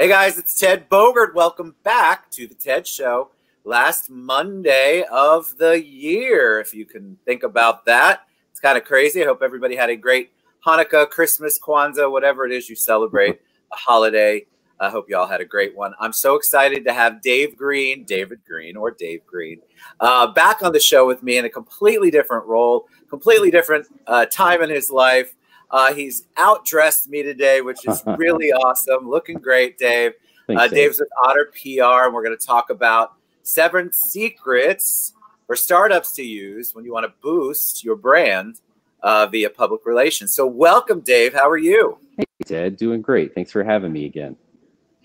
Hey guys, it's Ted Bogert. Welcome back to the Ted Show. Last Monday of the year, if you can think about that. It's kind of crazy. I hope everybody had a great Hanukkah, Christmas, Kwanzaa, whatever it is you celebrate, a holiday. I hope you all had a great one. I'm so excited to have David Green, back on the show with me in a completely different role, completely different time in his life. He's outdressed me today, which is really awesome. Looking great, Dave. Thanks, Dave's with Otter PR, and we're going to talk about 7 secrets for startups to use when you want to boost your brand via public relations. So welcome, Dave. How are you? Hey, Ted. Doing great. Thanks for having me again.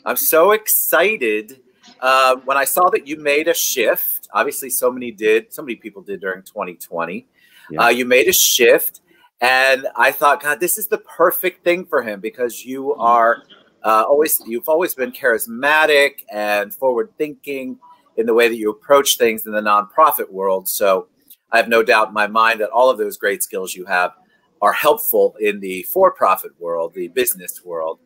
I'm so excited. When I saw that you made a shift, obviously so many people did during 2020. Yeah. You made a shift. And I thought, God, this is the perfect thing for him because you are you've always been charismatic and forward thinking in the way that you approach things in the nonprofit world. So I have no doubt in my mind that all of those great skills you have are helpful in the for-profit world, the business world.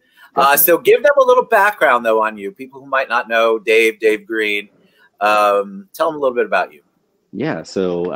So give them a little background, though, on you. People who might not know Dave Green. Tell them a little bit about you. Yeah. So,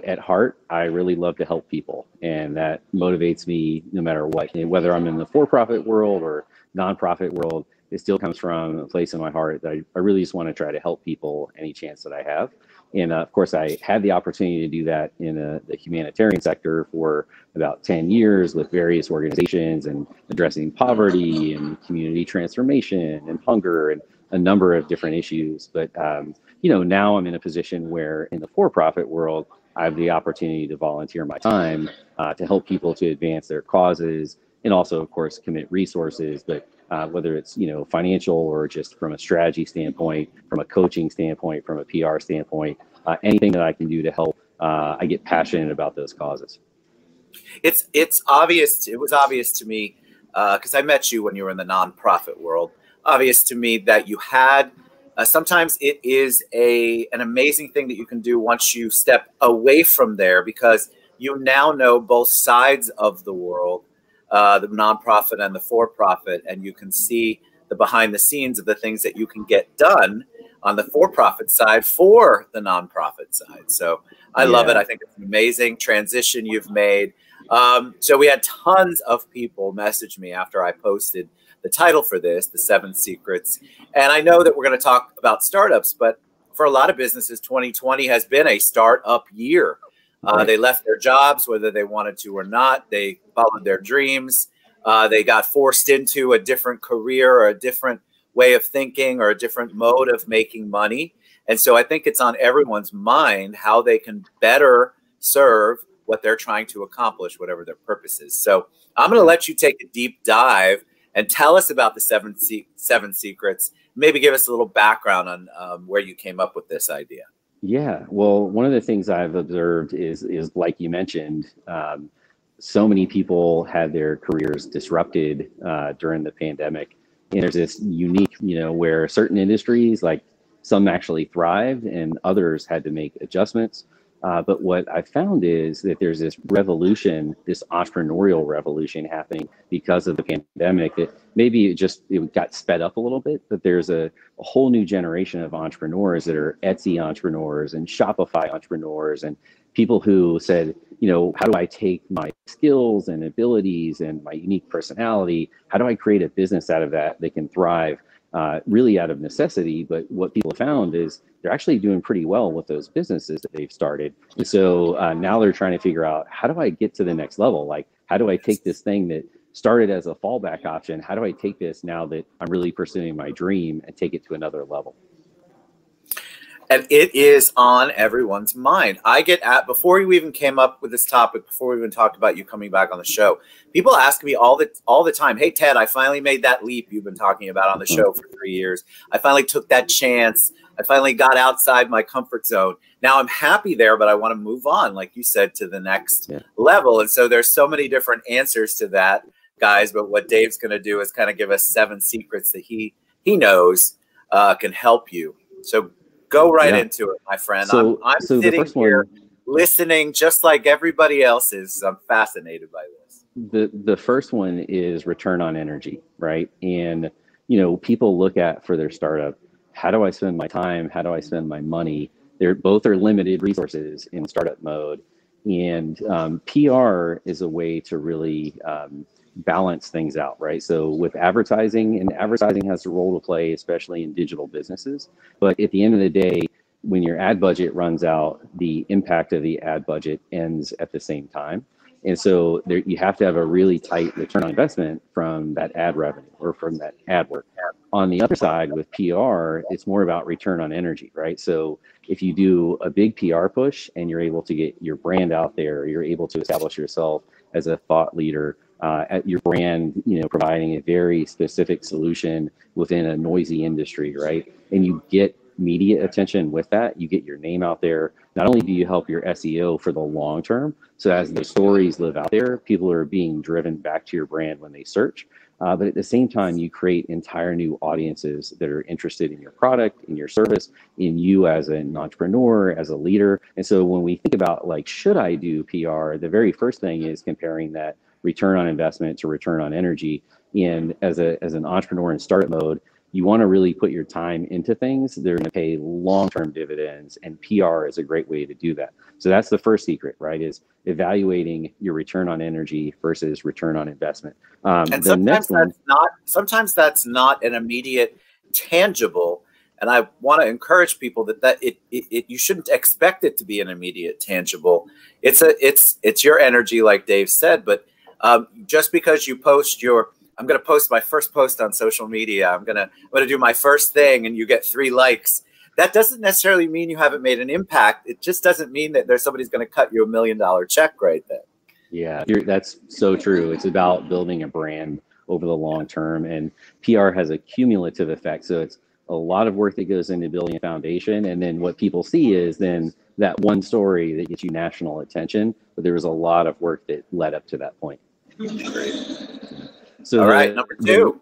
at heart, I really love to help people, and that motivates me no matter what. And whether I'm in the for-profit world or nonprofit world, it still comes from a place in my heart that I really just want to try to help people any chance that I have. And of course, I had the opportunity to do that in the humanitarian sector for about 10 years with various organizations and addressing poverty and community transformation and hunger and a number of different issues. But now I'm in a position where in the for-profit world, I have the opportunity to volunteer my time to help people to advance their causes and also, of course, commit resources. But whether it's, financial or just from a strategy standpoint, from a coaching standpoint, from a PR standpoint, anything that I can do to help, I get passionate about those causes. It's obvious. It was obvious to me because I met you when you were in the nonprofit world. Obvious to me that you had sometimes it is an amazing thing that you can do once you step away from there because you now know both sides of the world, the nonprofit and the for-profit, and you can see the behind the scenes of the things that you can get done on the for-profit side for the nonprofit side. So I love it. I think it's an amazing transition you've made. So we had tons of people message me after I posted the title for this, the 7 secrets. And I know that we're going to talk about startups, but for a lot of businesses, 2020 has been a startup year. They left their jobs, whether they wanted to or not. They followed their dreams. They got forced into a different career or a different way of thinking or a different mode of making money. And so I think it's on everyone's mind how they can better serve what they're trying to accomplish, whatever their purpose is. So I'm going to let you take a deep dive and tell us about the 7 secrets. Maybe give us a little background on where you came up with this idea. Yeah, well, one of the things I've observed is like you mentioned, so many people had their careers disrupted during the pandemic. And there's this unique, where certain industries, like some actually thrived and others had to make adjustments. But what I found is that there's this revolution, this entrepreneurial revolution happening because of the pandemic that maybe it got sped up a little bit, but there's a whole new generation of entrepreneurs that are Etsy entrepreneurs and Shopify entrepreneurs and people who said, how do I take my skills and abilities and my unique personality? How do I create a business out of that can thrive? Really out of necessity, but what people have found is they're actually doing pretty well with those businesses that they've started. And so now they're trying to figure out, how do I get to the next level? Like, how do I take this thing that started as a fallback option? How do I take this now that I'm really pursuing my dream and take it to another level? And it is on everyone's mind. I get at, before you even came up with this topic, before we even talked about you coming back on the show, people ask me all the time, hey, Ted, I finally made that leap you've been talking about on the show for 3 years. I finally took that chance. I finally got outside my comfort zone. Now I'm happy there, but I want to move on, like you said, to the next level. And so there's so many different answers to that, guys. But what Dave's going to do is kind of give us 7 secrets that he knows can help you. So go right into it, my friend. So I'm sitting here listening just like everybody else is. I'm fascinated by this. The first one is return on energy, right? And people look at for their startup, how do I spend my time? How do I spend my money? They're both are limited resources in startup mode. And PR is a way to really balance things out, right? So with advertising, and advertising has a role to play, especially in digital businesses. But at the end of the day, when your ad budget runs out, the impact of the ad budget ends at the same time. And so there, you have to have a really tight return on investment from that ad revenue or from that ad work. On the other side with PR, it's more about return on energy, right? So if you do a big PR push and you're able to get your brand out there, you're able to establish yourself as a thought leader, at your brand, providing a very specific solution within a noisy industry, right? And you get media attention with that, you get your name out there. Not only do you help your SEO for the long term, so as the stories live out there, people are being driven back to your brand when they search. But at the same time, you create entire new audiences that are interested in your product, in your service, in you as an entrepreneur, as a leader. And so when we think about like, should I do PR? The very first thing is comparing that return on investment to return on energy. And as an entrepreneur in startup mode, you want to really put your time into things that are going to pay long-term dividends, and PR is a great way to do that. So that's the first secret, right? Is evaluating your return on energy versus return on investment. And sometimes that's not an immediate tangible. And I want to encourage people that you shouldn't expect it to be an immediate tangible. It's your energy, like Dave said, but just because you post I'm going to post my first post on social media, I'm going to do my first thing, and you get 3 likes. That doesn't necessarily mean you haven't made an impact. It just doesn't mean that somebody's going to cut you $1 million check right then. Yeah, that's so true. It's about building a brand over the long term, and PR has a cumulative effect. So it's a lot of work that goes into building a foundation, and then what people see is then that one story that gets you national attention. But there was a lot of work that led up to that point. So all right, number 2.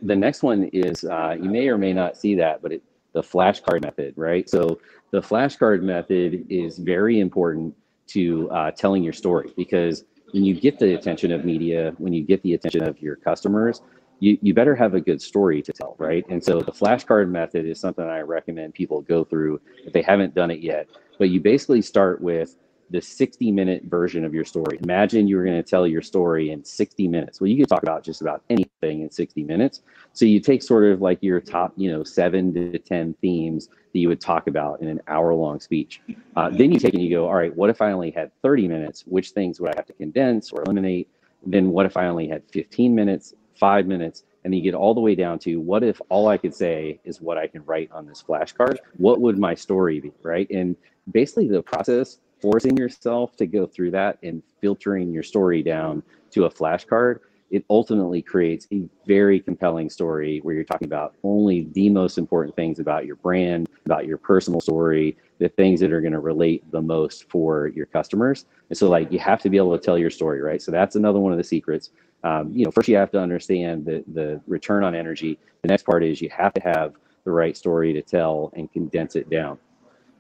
The next one is you may or may not see that, but the flashcard method, right? So the flashcard method is very important to telling your story, because when you get the attention of media, when you get the attention of your customers, you better have a good story to tell, right? And so the flashcard method is something I recommend people go through if they haven't done it yet. But you basically start with the 60-minute version of your story. Imagine you were going to tell your story in 60 minutes. Well, you can talk about just about anything in 60 minutes. So you take sort of like your top, 7 to 10 themes that you would talk about in an hour-long speech. Then you take and you go, all right, what if I only had 30 minutes? Which things would I have to condense or eliminate? Then what if I only had 15 minutes, 5 minutes? And you get all the way down to, what if all I could say is what I can write on this flashcard? What would my story be, right? And basically the process, forcing yourself to go through that and filtering your story down to a flashcard, it ultimately creates a very compelling story where you're talking about only the most important things about your brand, about your personal story, the things that are going to relate the most for your customers. And so like, you have to be able to tell your story, right? So that's another one of the secrets. First you have to understand the return on energy. The next part is you have to have the right story to tell and condense it down.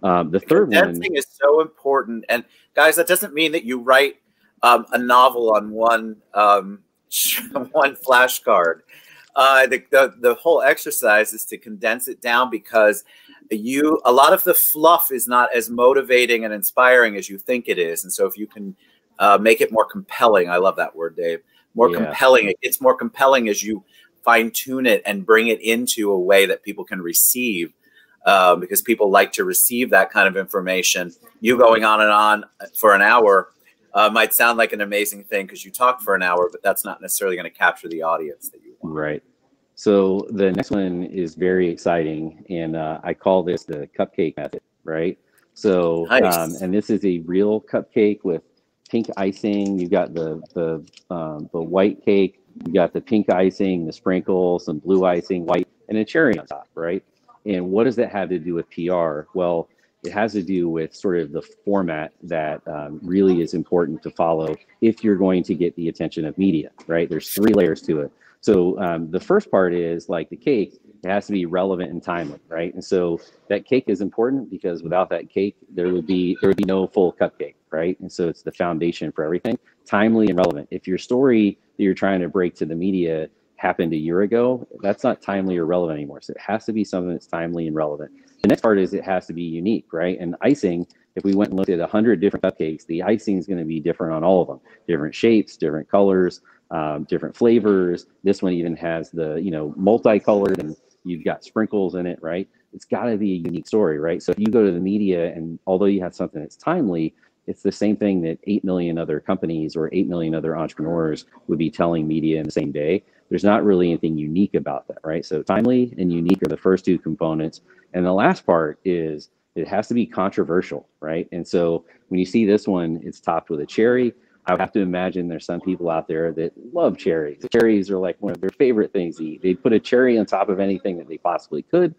The third Condensing is so important. And guys, that doesn't mean that you write a novel on one flashcard. The whole exercise is to condense it down, because a lot of the fluff is not as motivating and inspiring as you think it is. And so if you can make it more compelling, I love that word, Dave, compelling. It's more compelling as you fine tune it and bring it into a way that people can receive. Because people like to receive that kind of information. You going on and on for an hour might sound like an amazing thing because you talked for an hour, but that's not necessarily going to capture the audience that you want. Right. So the next one is very exciting, and I call this the Cupcake Method, right? So, nice. And this is a real cupcake with pink icing. You've got the white cake, you got the pink icing, the sprinkles, some blue icing, white, and a cherry on top, right? And what does that have to do with PR? Well, it has to do with sort of the format that really is important to follow if you're going to get the attention of media, right? There's 3 layers to it. So the first part is like the cake, it has to be relevant and timely, right? And so that cake is important because without that cake, there would be no full cupcake, right? And so it's the foundation for everything, timely and relevant. If your story that you're trying to break to the media happened a year ago, that's not timely or relevant anymore. So it has to be something that's timely and relevant. The next part is it has to be unique, right? And icing, if we went and looked at 100 different cupcakes, the icing is going to be different on all of them. Different shapes, different colors, different flavors. This one even has the, you know, multicolored, and you've got sprinkles in it, right? It's got to be a unique story, right? So if you go to the media, and although you have something that's timely, it's the same thing that 8 million other companies or 8 million other entrepreneurs would be telling media in the same day. There's not really anything unique about that, right? So timely and unique are the first two components. And the last part is it has to be controversial, right? And so when you see this one, it's topped with a cherry. I would have to imagine there's some people out there that love cherries. Cherries are like one of their favorite things to eat. They put a cherry on top of anything that they possibly could.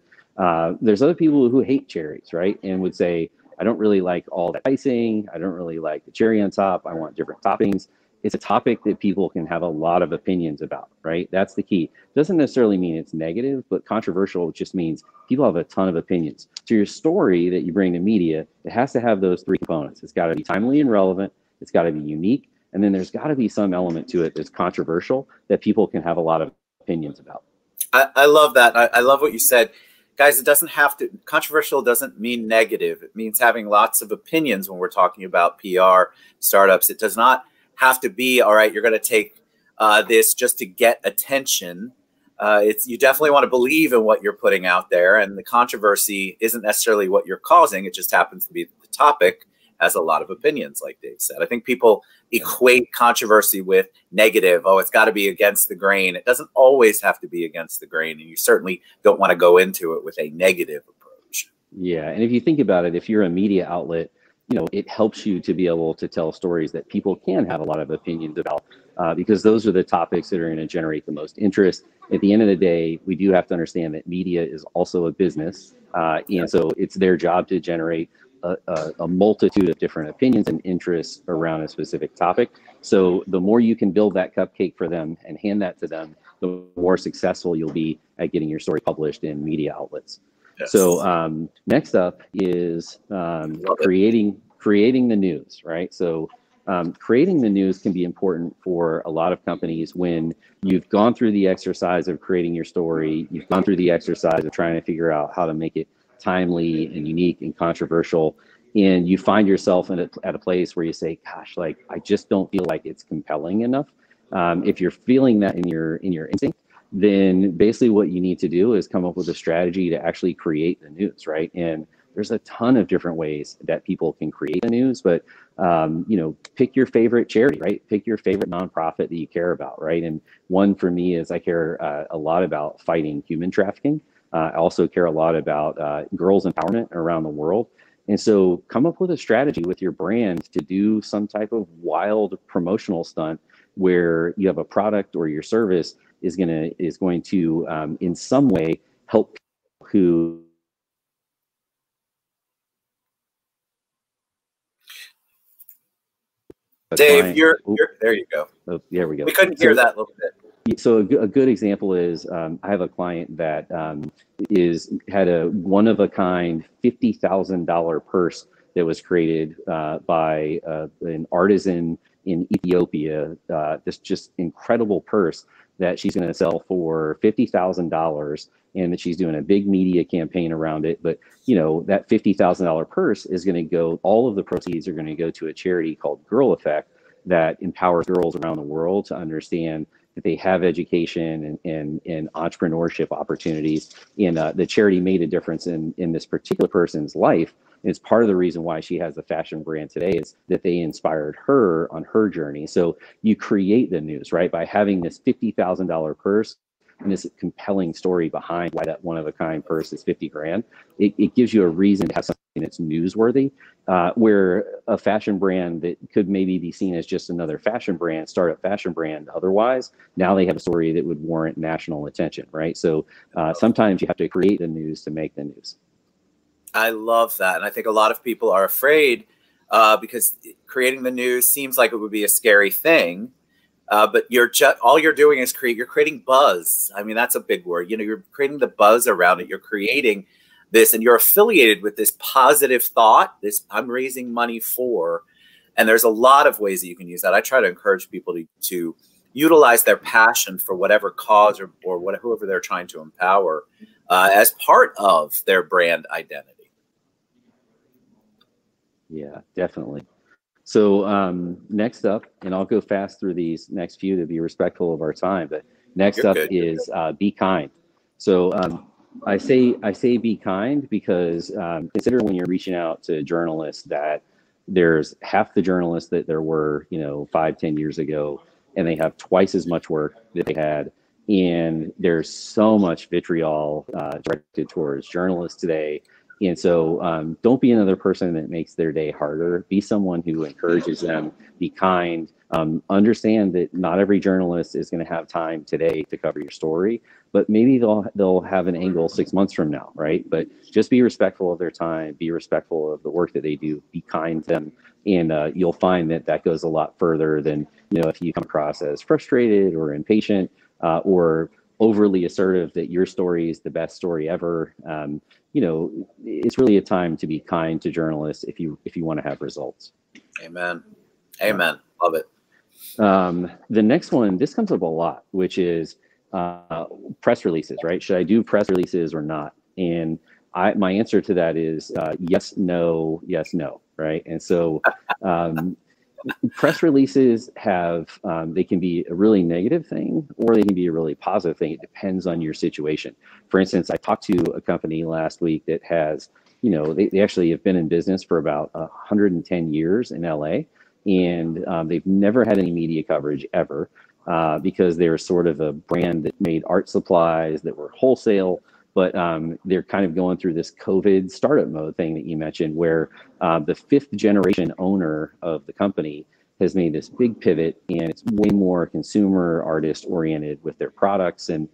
There's other people who hate cherries, right? And would say, I don't really like all that icing. I don't really like the cherry on top. I want different toppings. It's a topic that people can have a lot of opinions about, right? That's the key. Doesn't necessarily mean it's negative, but controversial just means people have a ton of opinions. So your story that you bring to media, it has to have those three components. It's got to be timely and relevant. It's got to be unique. And then there's got to be some element to it that's controversial that people can have a lot of opinions about. I love that. I love what you said. Guys, it doesn't have to, controversial doesn't mean negative. It means having lots of opinions when we're talking about PR startups. It does not have to be, all right, you're going to take this just to get attention. You definitely want to believe in what you're putting out there, and the controversy isn't necessarily what you're causing. It just happens to be the topic has a lot of opinions, like Dave said. I think people equate controversy with negative. Oh, it's got to be against the grain. It doesn't always have to be against the grain, and you certainly don't want to go into it with a negative approach. Yeah, and if you think about it, if you're a media outlet, you know, it helps you to be able to tell stories that people can have a lot of opinions about, because those are the topics that are going to generate the most interest. At the end of the day, we do have to understand that media is also a business, and so it's their job to generate a multitude of different opinions and interests around a specific topic. So the more you can build that cupcake for them and hand that to them, the more successful you'll be at getting your story published in media outlets. Yes. So next up is creating the news, right? So creating the news can be important for a lot of companies when you've gone through the exercise of creating your story, you've gone through the exercise of trying to figure out how to make it timely and unique and controversial, and you find yourself at a place where you say, gosh, like, I just don't feel like it's compelling enough. If you're feeling that in your instinct, then basically what you need to do is come up with a strategy to actually create the news, right? And there's a ton of different ways that people can create the news, but you know, pick your favorite charity, right? Pick your favorite nonprofit that you care about, right? And one for me is I care a lot about fighting human trafficking. I also care a lot about girls' empowerment around the world. And so come up with a strategy with your brand to do some type of wild promotional stunt where you have a product or your service is going to in some way help people who. Dave, you're there you go. Oh, there we go. We couldn't hear that a little bit. So a good example is I have a client that had a one-of-a-kind $50,000 purse that was created by an artisan in Ethiopia. This just incredible purse that she's going to sell for $50,000, and that she's doing a big media campaign around it. But you know, that $50,000 purse is going to go. All of the proceeds are going to go to a charity called Girl Effect that empowers girls around the world to understand that they have education and entrepreneurship opportunities. And the charity made a difference in this particular person's life. And it's part of the reason why she has the fashion brand today, is that they inspired her on her journey. So you create the news, right? By having this $50,000 purse and this compelling story behind why that one-of-a-kind purse is 50 grand. It gives you a reason to have something that's newsworthy, where a fashion brand that could maybe be seen as just another fashion brand, startup fashion brand otherwise, now they have a story that would warrant national attention, right? So sometimes you have to create the news to make the news. I love that. And I think a lot of people are afraid because creating the news seems like it would be a scary thing. But all you're doing is you're creating buzz. I mean, that's a big word. You know, you're creating the buzz around it. You're creating this, and you're affiliated with this positive thought, this I'm raising money for. And there's a lot of ways that you can use that. I try to encourage people to utilize their passion for whatever cause or whoever they're trying to empower as part of their brand identity. Yeah, definitely. So next up, and I'll go fast through these next few to be respectful of our time, but next You're up good. is be kind. So I say be kind because consider when you're reaching out to journalists that there's half the journalists that there were, 5, 10 years ago, and they have twice as much work that they had. And there's so much vitriol directed towards journalists today. And so don't be another person that makes their day harder. Be someone who encourages them, be kind. Understand that not every journalist is going to have time today to cover your story, but maybe they'll have an angle 6 months from now, right? But just be respectful of their time, be respectful of the work that they do, be kind to them, and you'll find that that goes a lot further than, if you come across as frustrated or impatient or overly assertive that your story is the best story ever. It's really a time to be kind to journalists if you want to have results. Amen. Amen. Love it. The next one, this comes up a lot, which is press releases, right? Should I do press releases or not? And my answer to that is yes, no, right? And so press releases have, they can be a really negative thing or they can be a really positive thing. It depends on your situation. For instance, I talked to a company last week that has, they actually have been in business for about 110 years in LA, and they've never had any media coverage ever because they're sort of a brand that made art supplies that were wholesale. But they're kind of going through this COVID startup mode thing that you mentioned, where the 5th generation owner of the company has made this big pivot, and it's way more consumer artist oriented with their products. And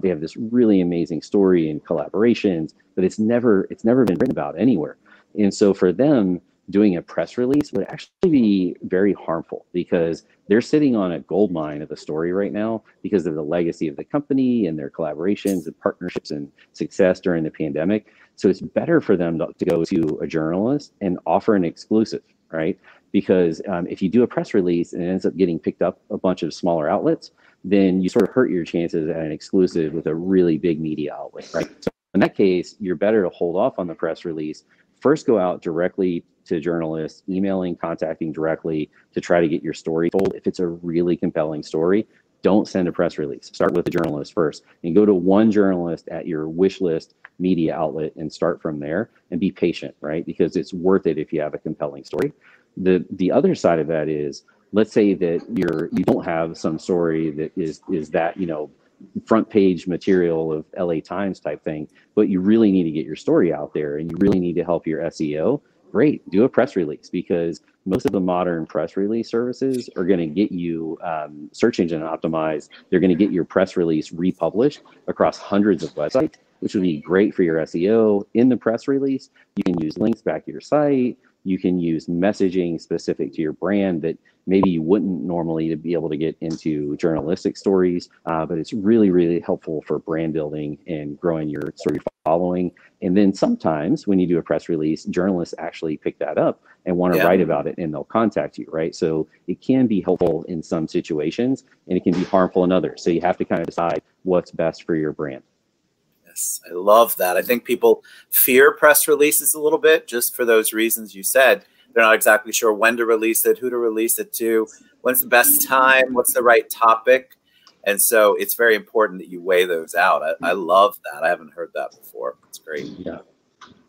they have this really amazing story and collaborations, but it's never been written about anywhere. And so for them, doing a press release would actually be very harmful because they're sitting on a gold mine of a story right now because of the legacy of the company and their collaborations and partnerships and success during the pandemic. So it's better for them to go to a journalist and offer an exclusive, right? Because if you do a press release and it ends up getting picked up a bunch of smaller outlets, then you sort of hurt your chances at an exclusive with a really big media outlet, right? So in that case, you're better to hold off on the press release. First, go out directly to journalists, emailing, contacting directly to try to get your story told. If it's a really compelling story, don't send a press release. Start with the journalist first and go to one journalist at your wish list media outlet and start from there and be patient, right? Because it's worth it if you have a compelling story. The other side of that is, let's say that you don't have some story that is that, front page material of LA Times type thing, but you really need to get your story out there and you really need to help your SEO. Great, do a press release, because most of the modern press release services are going to get you search engine optimized. They're going to get your press release republished across hundreds of websites, which would be great for your SEO. In the press release, you can use links back to your site. You can use messaging specific to your brand that maybe you wouldn't normally to be able to get into journalistic stories, but it's really, really helpful for brand building and growing your story following. And then sometimes when you do a press release, journalists actually pick that up and want to write about it, and they'll contact you, right? So it can be helpful in some situations and it can be harmful in others. So you have to kind of decide what's best for your brand. Yes, I love that. I think people fear press releases a little bit just for those reasons you said. They're not exactly sure when to release it, who to release it to, when's the best time, what's the right topic. And so it's very important that you weigh those out. I love that. I haven't heard that before. It's great. Yeah.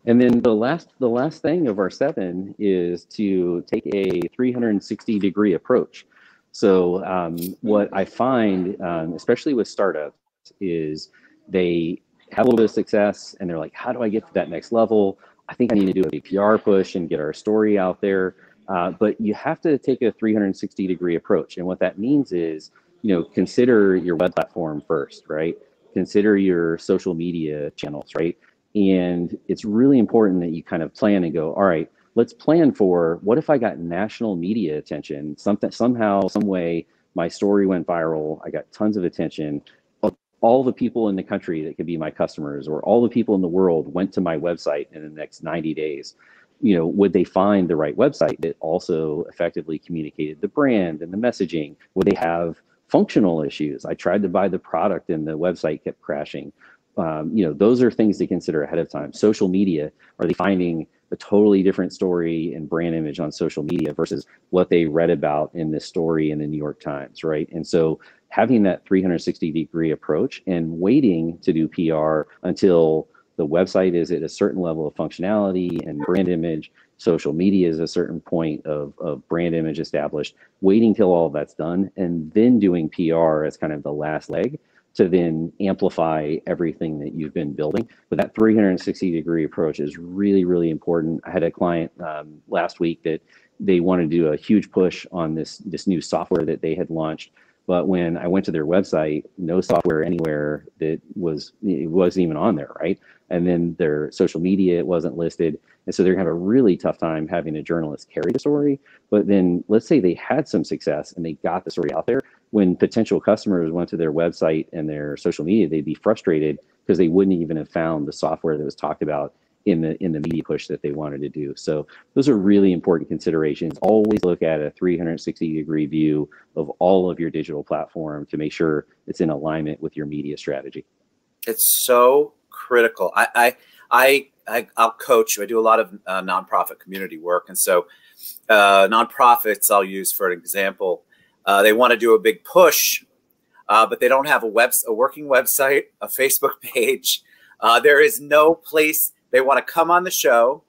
And then the last thing of our 7 is to take a 360-degree approach. So what I find, especially with startups, is they have a little bit of success and they're like, how do I get to that next level? I think I need to do a big PR push and get our story out there. But you have to take a 360-degree approach. And what that means is, consider your web platform first, right? Consider your social media channels, right? And it's really important that you kind of plan and go, all right, let's plan for what if I got national media attention, somehow, some way, my story went viral, I got tons of attention. All the people in the country that could be my customers, or all the people in the world went to my website in the next 90 days. Would they find the right website that also effectively communicated the brand and the messaging? Would they have functional issues. I tried to buy the product and the website kept crashing. Those are things to consider ahead of time. Social media, are they finding a totally different story and brand image on social media versus what they read about in this story in the New York Times, right? And so having that 360-degree approach and waiting to do PR until the website is at a certain level of functionality and brand image, social media is a certain point of brand image established, waiting till all of that's done, and then doing PR as kind of the last leg to then amplify everything that you've been building. But that 360-degree approach is really, really important. I had a client last week that they wanted to do a huge push on this new software that they had launched. But when I went to their website, no software anywhere it wasn't even on there, right? And then their social media, it wasn't listed. And so they're gonna have a really tough time having a journalist carry the story. But then let's say they had some success and they got the story out there. When potential customers went to their website and their social media, they'd be frustrated because they wouldn't even have found the software that was talked about in the media push that they wanted to do. So those are really important considerations. Always look at a 360-degree view of all of your digital platform to make sure it's in alignment with your media strategy. It's so critical. I'll coach. I do a lot of nonprofit community work, and so nonprofits I'll use for an example. They want to do a big push, but they don't have a working website, a Facebook page. There is no place. They want to come on the show,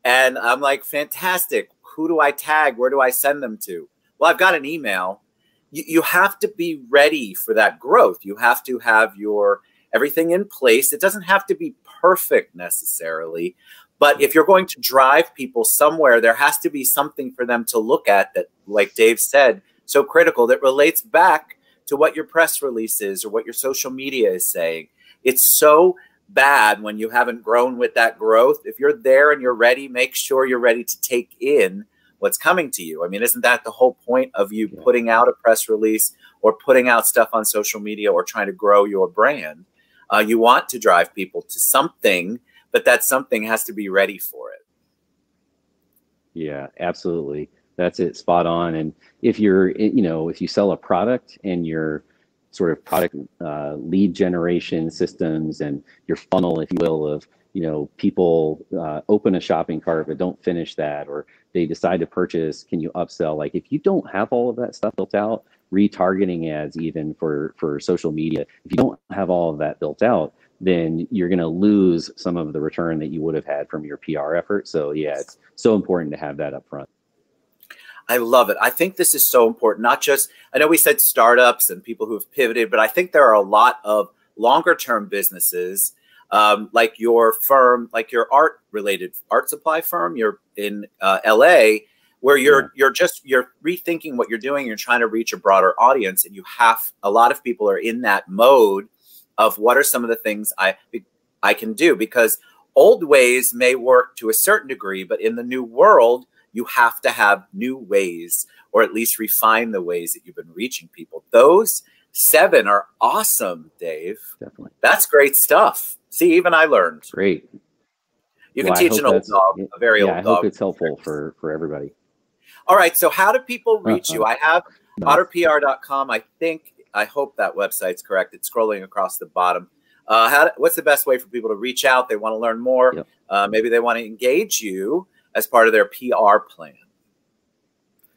and I'm like, fantastic. Who do I tag? Where do I send them to? Well, I've got an email. You have to be ready for that growth. You have to have your everything in place. It doesn't have to be perfect necessarily, but if you're going to drive people somewhere, there has to be something for them to look at that, like Dave said, so critical, that relates back to what your press release is or what your social media is saying. It's so bad when you haven't grown with that growth. If you're there and you're ready, make sure you're ready to take in what's coming to you. I mean, isn't that the whole point of you putting out a press release or putting out stuff on social media or trying to grow your brand? You want to drive people to something, but that something has to be ready for it. Yeah, absolutely. That's it, spot on. And if you're, if you sell a product and your sort of product lead generation systems and your funnel, if you will, of, people open a shopping cart but don't finish that, or they decide to purchase, can you upsell? Like if you don't have all of that stuff built out, retargeting ads even for social media, if you don't have all of that built out, then you're going to lose some of the return that you would have had from your PR effort. So yeah, it's so important to have that up front. I love it. I think this is so important. Not just, I know we said startups and people who have pivoted, but I think there are a lot of longer term businesses like your firm, like your art supply firm. You're in LA, where you're rethinking what you're doing. You're trying to reach a broader audience, and a lot of people are in that mode of what are some of the things I can do, because old ways may work to a certain degree, but in the new world, you have to have new ways, or at least refine the ways that you've been reaching people. Those 7 are awesome, Dave. Definitely. That's great stuff. See, even I learned. Great. You can teach an old dog, a very old dog. I hope it's helpful for everybody. All right. So how do people reach you? I have otterpr.com. I hope that website's correct. It's scrolling across the bottom. What's the best way for people to reach out? They want to learn more. Yep. Maybe they want to engage you as part of their PR plan.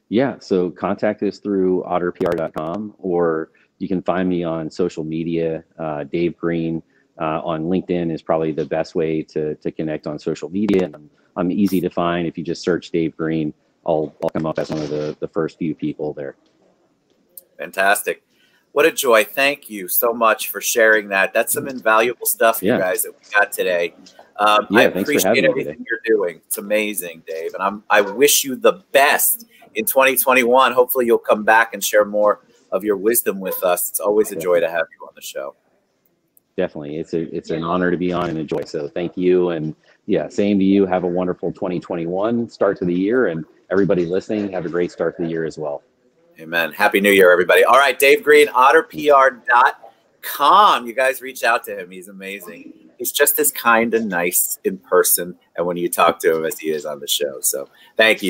Yeah, so contact us through otterpr.com, or you can find me on social media. Dave Green on LinkedIn is probably the best way to connect on social media. And I'm easy to find. If you just search Dave Green, I'll come up as one of the first few people there. Fantastic. What a joy. Thank you so much for sharing that. That's some invaluable stuff, you guys, that we got today. I appreciate everything you're doing. It's amazing, Dave. And I wish you the best in 2021. Hopefully you'll come back and share more of your wisdom with us. It's always a joy to have you on the show. Definitely. It's an honor to be on, and a joy. So thank you. And yeah, same to you. Have a wonderful 2021 start to the year, and everybody listening, have a great start to the year as well. Amen. Happy New Year, everybody. All right, Dave Green, otterpr.com. You guys reach out to him. He's amazing. He's just as kind and nice in person and when you talk to him as he is on the show. So thank you.